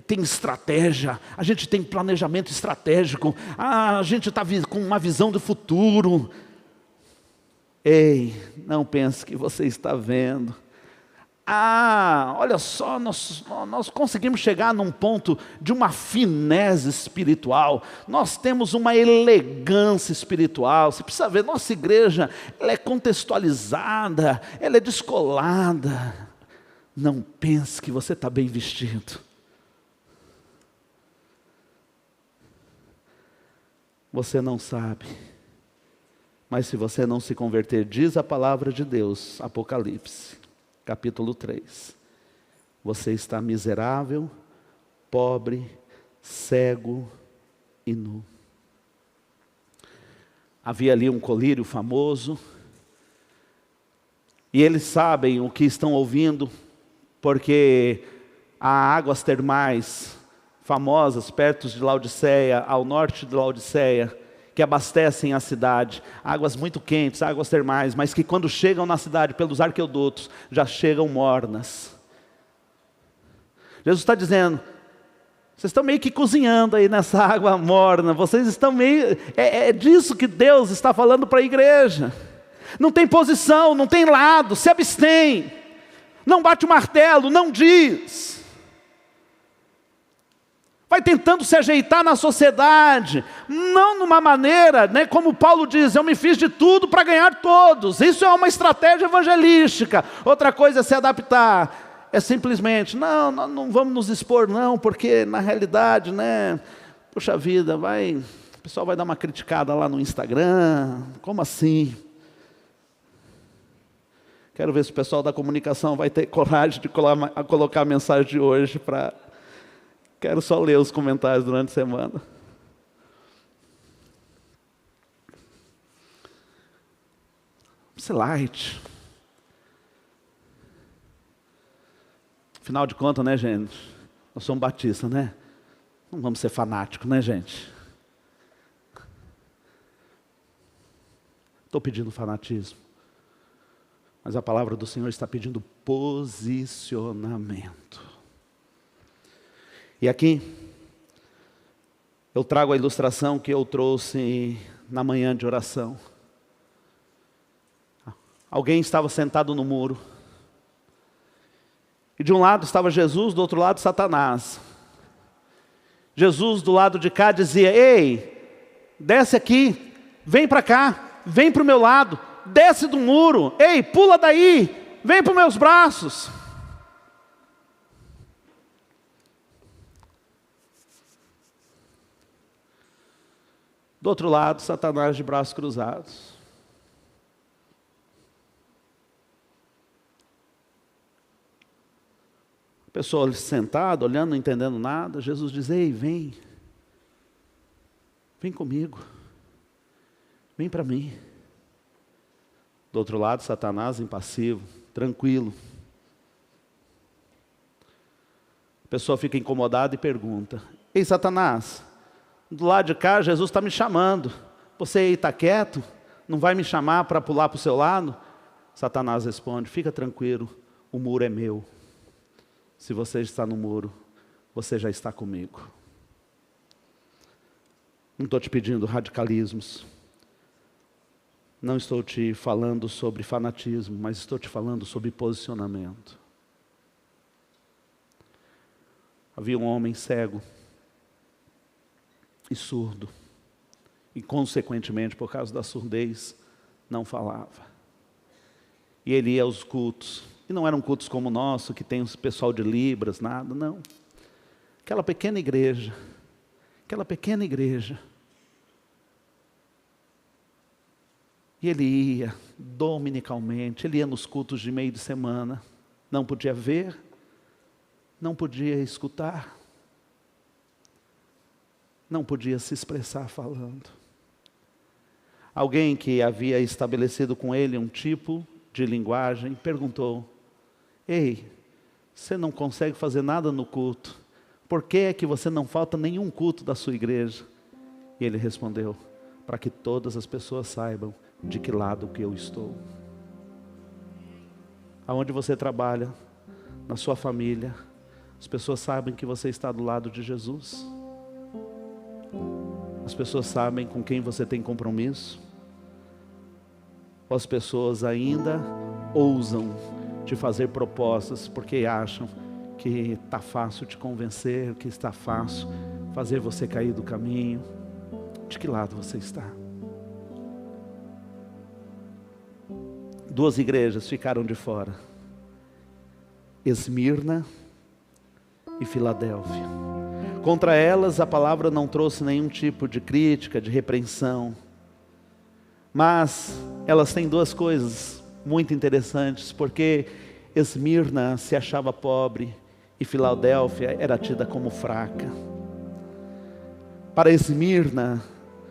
tem estratégia, a gente tem planejamento estratégico, a gente está com uma visão do futuro. Ei, não pense que você está vendo. Olha só, nós conseguimos chegar num ponto de uma fineza espiritual, nós temos uma elegância espiritual. Você precisa ver, nossa igreja, ela é contextualizada, ela é descolada. Não pense que você está bem vestido. Você não sabe. Mas se você não se converter, diz a palavra de Deus, Apocalipse, capítulo 3. Você está miserável, pobre, cego e nu. Havia ali um colírio famoso. E eles sabem o que estão ouvindo, porque há águas termais famosas perto de Laodiceia, ao norte de Laodiceia, que abastecem a cidade. Águas muito quentes, águas termais, mas que quando chegam na cidade pelos aquedutos, já chegam mornas. Jesus está dizendo, vocês estão meio que cozinhando aí nessa água morna, vocês estão meio... É disso que Deus está falando para a igreja. Não tem posição, não tem lado, se abstém. Não bate o martelo, não diz. Vai tentando se ajeitar na sociedade, não numa maneira, como Paulo diz, eu me fiz de tudo para ganhar todos. Isso é uma estratégia evangelística. Outra coisa é se adaptar. É simplesmente, não vamos nos expor não, porque na realidade, puxa vida, o pessoal vai dar uma criticada lá no Instagram, como assim? Quero ver se o pessoal da comunicação vai ter coragem de colocar a mensagem de hoje para... Quero só ler os comentários durante a semana. Light. Afinal de contas, gente? Nós somos batistas, Não vamos ser fanáticos, gente? Estou pedindo fanatismo. Mas a palavra do Senhor está pedindo posicionamento. E aqui, eu trago a ilustração que eu trouxe na manhã de oração. Alguém estava sentado no muro. E de um lado estava Jesus, do outro lado Satanás. Jesus do lado de cá dizia: ei, desce aqui, vem para cá, vem para o meu lado, desce do muro, ei, pula daí, vem para os meus braços. Do outro lado, Satanás de braços cruzados. A pessoa sentada, olhando, não entendendo nada. Jesus diz: ei, vem. Vem comigo. Vem para mim. Do outro lado, Satanás impassivo, tranquilo. A pessoa fica incomodada e pergunta: ei, Satanás, do lado de cá, Jesus está me chamando. Você aí está quieto? Não vai me chamar para pular para o seu lado? Satanás responde: fica tranquilo, o muro é meu. Se você está no muro, você já está comigo. Não estou te pedindo radicalismos. Não estou te falando sobre fanatismo, mas estou te falando sobre posicionamento. Havia um homem cego e surdo, e consequentemente, por causa da surdez, não falava. E ele ia aos cultos, e não eram cultos como o nosso, que tem o pessoal de Libras, nada, não. Aquela pequena igreja, e ele ia dominicalmente, ele ia nos cultos de meio de semana, não podia ver, não podia escutar, não podia se expressar falando. Alguém que havia estabelecido com ele um tipo de linguagem perguntou: ei, você não consegue fazer nada no culto, por que é que você não falta nenhum culto da sua igreja? E ele respondeu: para que todas as pessoas saibam de que lado que eu estou. Aonde você trabalha, na sua família, as pessoas sabem que você está do lado de Jesus. As pessoas sabem com quem você tem compromisso. Ou as pessoas ainda ousam te fazer propostas porque acham que está fácil te convencer, que está fácil fazer você cair do caminho. De que lado você está? Duas igrejas ficaram de fora: Esmirna e Filadélfia. Contra elas a palavra não trouxe nenhum tipo de crítica, de repreensão. Mas elas têm duas coisas muito interessantes, porque Esmirna se achava pobre e Filadélfia era tida como fraca. Para Esmirna,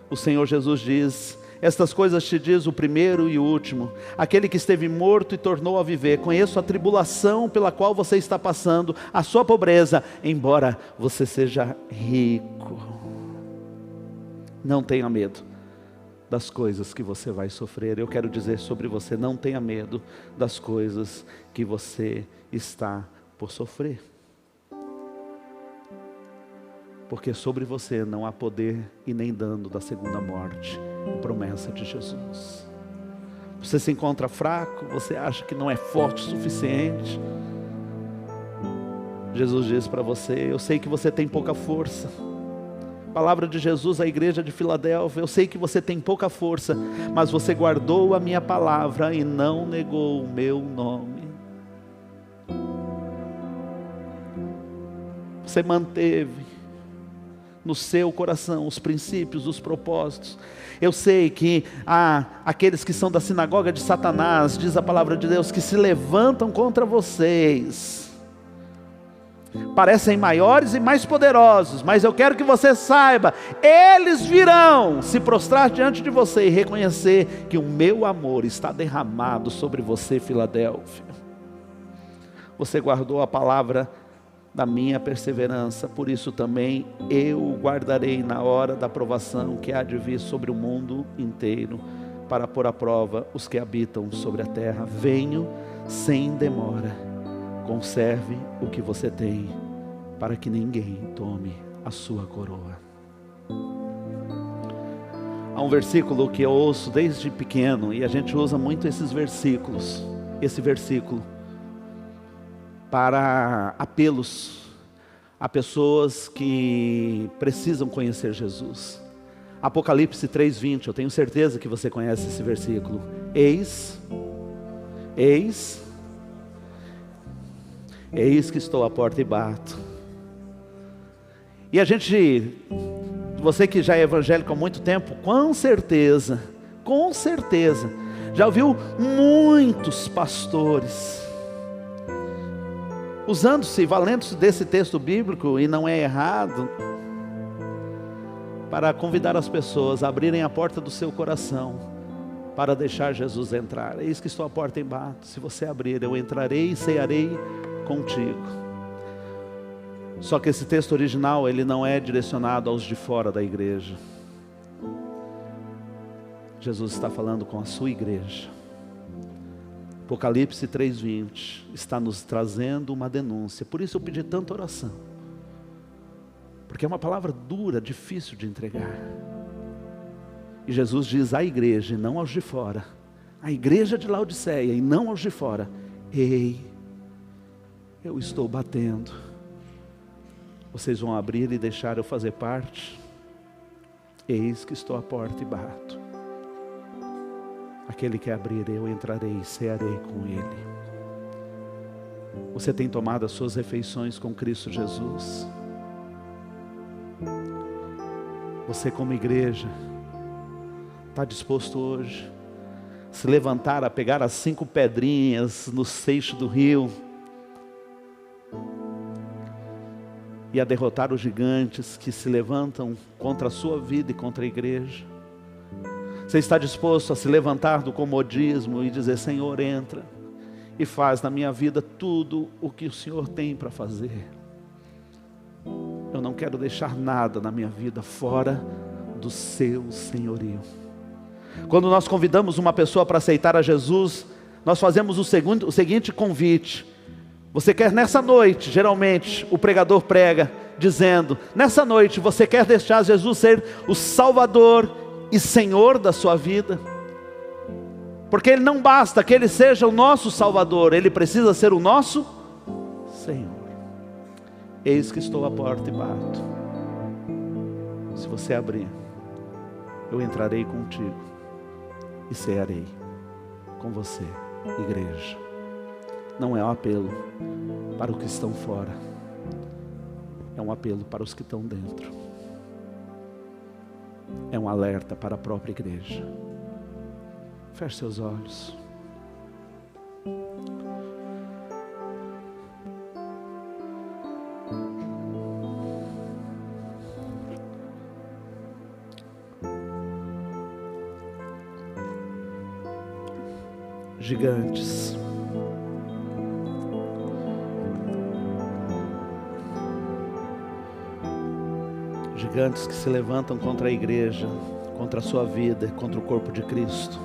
o Senhor Jesus diz: estas coisas te diz o primeiro e o último, aquele que esteve morto e tornou a viver. Conheço a tribulação pela qual você está passando, a sua pobreza, embora você seja rico. Não tenha medo das coisas que você vai sofrer. Eu quero dizer sobre você: não tenha medo das coisas que você está por sofrer. Porque sobre você não há poder e nem dano da segunda morte. Promessa de Jesus. Você se encontra fraco, você acha que não é forte o suficiente. Jesus diz para você: eu sei que você tem pouca força. Palavra de Jesus à igreja de Filadélfia: eu sei que você tem pouca força, mas você guardou a minha palavra e não negou o meu nome. Você manteve no seu coração os princípios, os propósitos. Eu sei que há aqueles que são da sinagoga de Satanás, diz a palavra de Deus, que se levantam contra vocês. Parecem maiores e mais poderosos, mas eu quero que você saiba, eles virão se prostrar diante de você e reconhecer que o meu amor está derramado sobre você, Filadélfia. Você guardou a palavra da minha perseverança, por isso também eu o guardarei na hora da provação que há de vir sobre o mundo inteiro, para pôr à prova os que habitam sobre a terra. Venho sem demora, conserve o que você tem, para que ninguém tome a sua coroa. Há um versículo que eu ouço desde pequeno, e a gente usa muito esses versículos, esse versículo para apelos Há pessoas que precisam conhecer Jesus. Apocalipse 3:20, eu tenho certeza que você conhece esse versículo. Eis que estou à porta e bato. E a gente, você que já é evangélico há muito tempo, com certeza, já ouviu muitos pastores usando-se, valendo-se desse texto bíblico, e não é errado, para convidar as pessoas a abrirem a porta do seu coração, para deixar Jesus entrar. Eis que estou à porta e bato, se você abrir, eu entrarei e cearei contigo. Só que esse texto original, ele não é direcionado aos de fora da igreja. Jesus está falando com a sua igreja. Apocalipse 3:20 está nos trazendo uma denúncia. Por isso eu pedi tanta oração, porque é uma palavra dura, difícil de entregar. E Jesus diz à igreja e não aos de fora, a igreja de Laodiceia e não aos de fora: ei, eu estou batendo, vocês vão abrir e deixar eu fazer parte? Eis que estou à porta e bato. Aquele que abrir, eu entrarei e cearei com ele. Você tem tomado as suas refeições com Cristo Jesus? Você, como igreja, está disposto hoje a se levantar, a pegar as 5 pedrinhas no seixo do rio e a derrotar os gigantes que se levantam contra a sua vida e contra a igreja? Você está disposto a se levantar do comodismo e dizer: Senhor, entra e faz na minha vida tudo o que o Senhor tem para fazer. Eu não quero deixar nada na minha vida fora do seu senhorio. Quando nós convidamos uma pessoa para aceitar a Jesus, nós fazemos o seguinte convite. Você quer nessa noite, geralmente o pregador prega dizendo: nessa noite você quer deixar Jesus ser o Salvador e Senhor da sua vida? Porque Ele não basta que Ele seja o nosso Salvador, Ele precisa ser o nosso Senhor. Eis que estou à porta e bato. Se você abrir, eu entrarei contigo e cearei com você, igreja. Não é um apelo para os que estão fora, é um apelo para os que estão dentro. É um alerta para a própria igreja. Feche seus olhos. Gigantes. Gigantes que se levantam contra a igreja, contra a sua vida, contra o corpo de Cristo.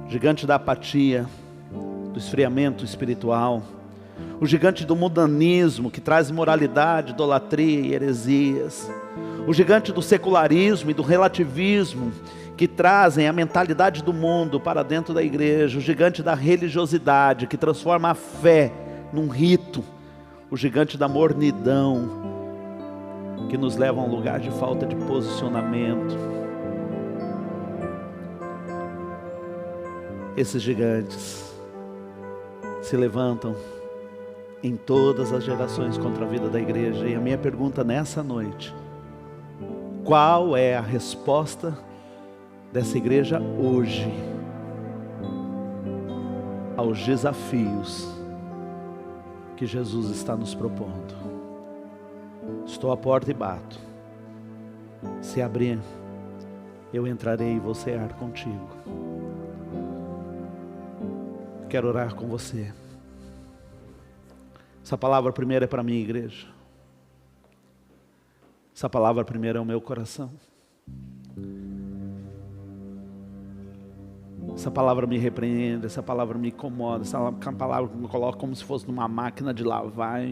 Gigante da apatia, do esfriamento espiritual. O gigante do mundanismo, que traz imoralidade, idolatria e heresias. O gigante do secularismo e do relativismo, que trazem a mentalidade do mundo para dentro da igreja. O gigante da religiosidade, que transforma a fé num rito. O gigante da mornidão, que nos leva a um lugar de falta de posicionamento. Esses gigantes se levantam em todas as gerações contra a vida da igreja. E a minha pergunta nessa noite: qual é a resposta dessa igreja hoje aos desafios que Jesus está nos propondo? Estou à porta e bato. Se abrir, eu entrarei e vou cear contigo. Quero orar com você. Essa palavra primeiro é para mim, igreja. Essa palavra primeiro é o meu coração. Essa palavra me repreende, essa palavra me incomoda, essa palavra me coloca como se fosse numa máquina de lavar,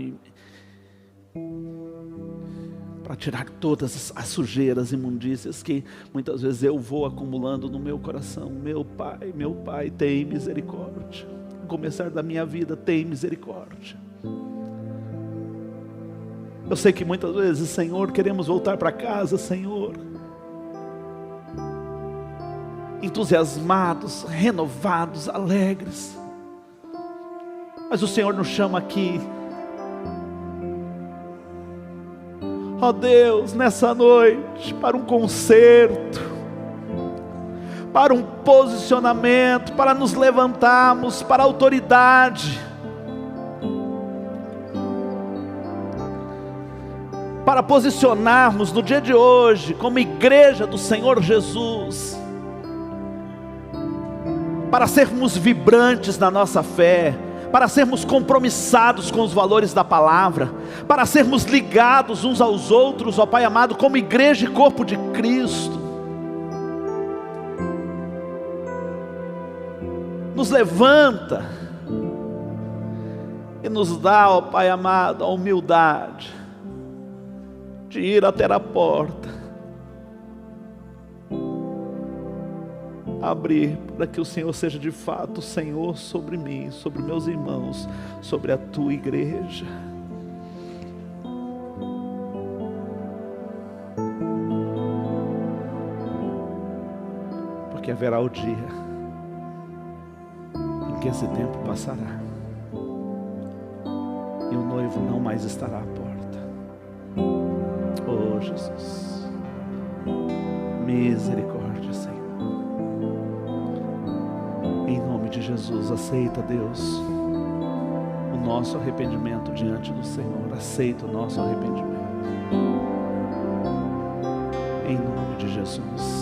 para tirar todas as sujeiras, imundícias que muitas vezes eu vou acumulando no meu coração. Meu Pai, tem misericórdia. No começar da minha vida, tem misericórdia. Eu sei que muitas vezes, Senhor, queremos voltar para casa, Senhor, entusiasmados, renovados, alegres. Mas o Senhor nos chama aqui, ó Deus, nessa noite, para um concerto, para um posicionamento, para nos levantarmos para a autoridade, para posicionarmos no dia de hoje como igreja do Senhor Jesus, para sermos vibrantes na nossa fé, para sermos compromissados com os valores da palavra, para sermos ligados uns aos outros, ó Pai amado, como igreja e corpo de Cristo. Nos levanta e nos dá, ó Pai amado, a humildade de ir até a porta, abrir, para que o Senhor seja de fato o Senhor sobre mim, sobre meus irmãos, sobre a tua igreja. Porque haverá o dia em que esse tempo passará e o noivo não mais estará à porta. Oh Jesus, misericórdia, Senhor. Em nome de Jesus, aceita, Deus, o nosso arrependimento diante do Senhor. Aceita o nosso arrependimento. Em nome de Jesus.